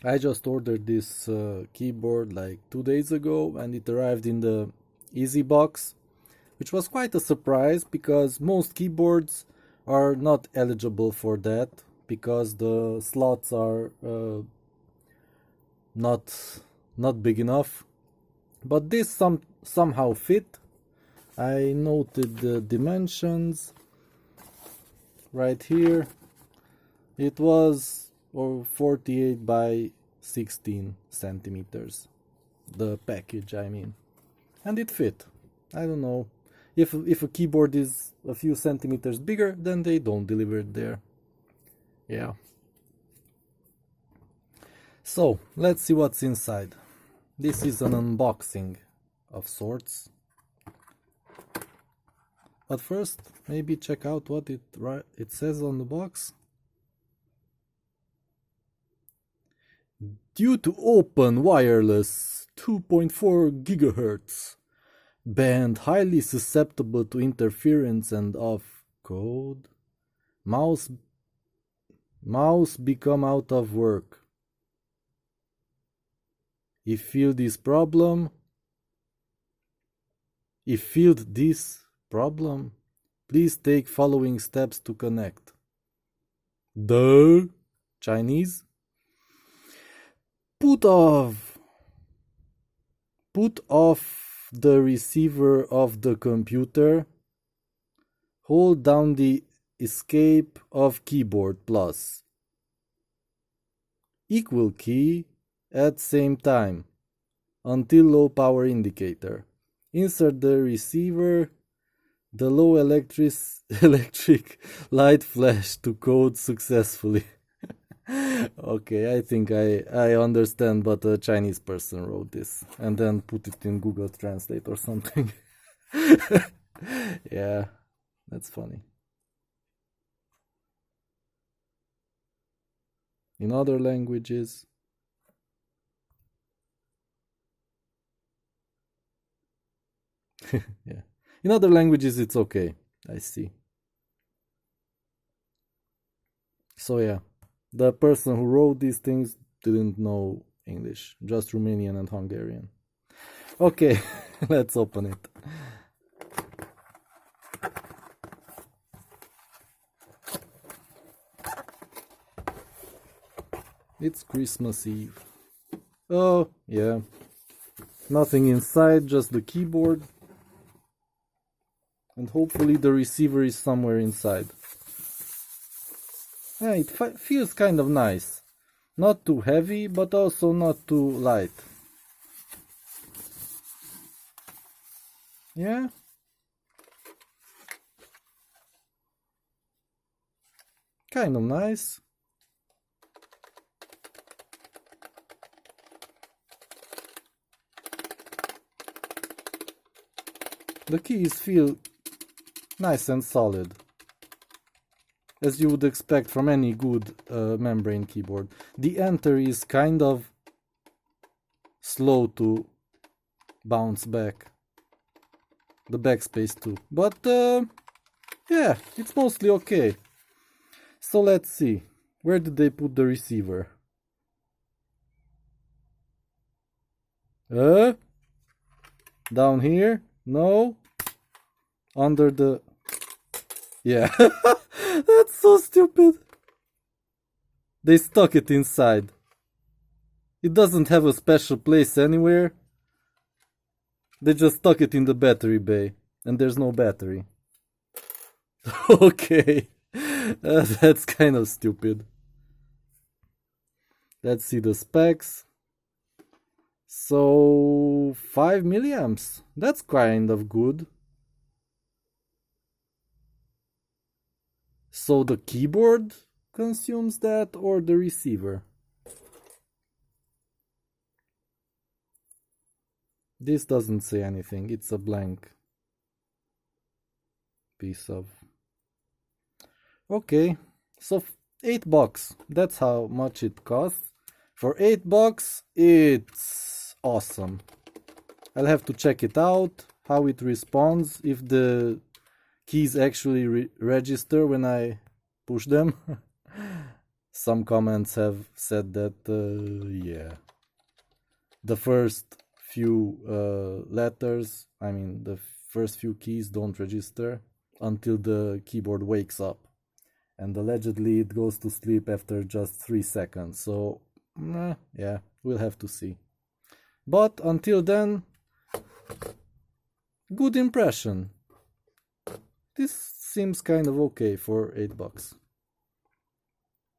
I just ordered this keyboard like 2 days ago and it arrived in the Easy Box, which was quite a surprise because most keyboards are not eligible for that because the slots are not not big enough. But this somehow fit. I noted the dimensions right here. It was 48 by 16 centimeters. The package, I mean. And it fit. I don't know. If a keyboard is a few centimeters bigger, then they don't deliver it there. Yeah. So, let's see what's inside. This is an unboxing of sorts. But first, maybe check out what it says on the box. Due to open wireless 2.4 gigahertz band highly susceptible to interference and off code, mouse become out of work. If feel this problem, please take following steps to connect. Chinese. Put off the receiver of the computer. Hold down the escape of keyboard plus. Equal key at same time until low power indicator. Insert the receiver. The low electric light flash to code successfully. Okay, I think I understand, but a Chinese person wrote this and then put it in Google Translate or something. Yeah, that's funny. In other languages, yeah. In other languages, it's okay. I see. So yeah, the person who wrote these things didn't know English, just Romanian and Hungarian. Okay, let's open it. It's Christmas Eve. Oh, yeah. Nothing inside, just the keyboard. And hopefully the receiver is somewhere inside. Yeah, it feels kind of nice. Not too heavy, but also not too light. Yeah. Kind of nice. The keys feel nice and solid, as you would expect from any good membrane keyboard. The enter is kind of slow to bounce back. The backspace too. But yeah, it's mostly okay. So let's see. Where did they put the receiver? Down here? No. Under the... Yeah. That's so stupid. They stuck it inside. It doesn't have a special place anywhere. They just stuck it in the battery bay. And there's no battery. Okay. That's kind of stupid. Let's see the specs. So 5 milliamps. That's kind of good. So the keyboard consumes that or the receiver? This doesn't say anything. It's a blank piece of... Okay, so $8. That's how much it costs. For $8, it's awesome. I'll have to check it out, how it responds, if the keys actually register when I push them. some comments have said that, yeah, the first few letters, I mean the first few keys don't register until the keyboard wakes up. And allegedly it goes to sleep after just 3 seconds, so yeah, we'll have to see. But until then, good impression. This seems kind of okay for $8.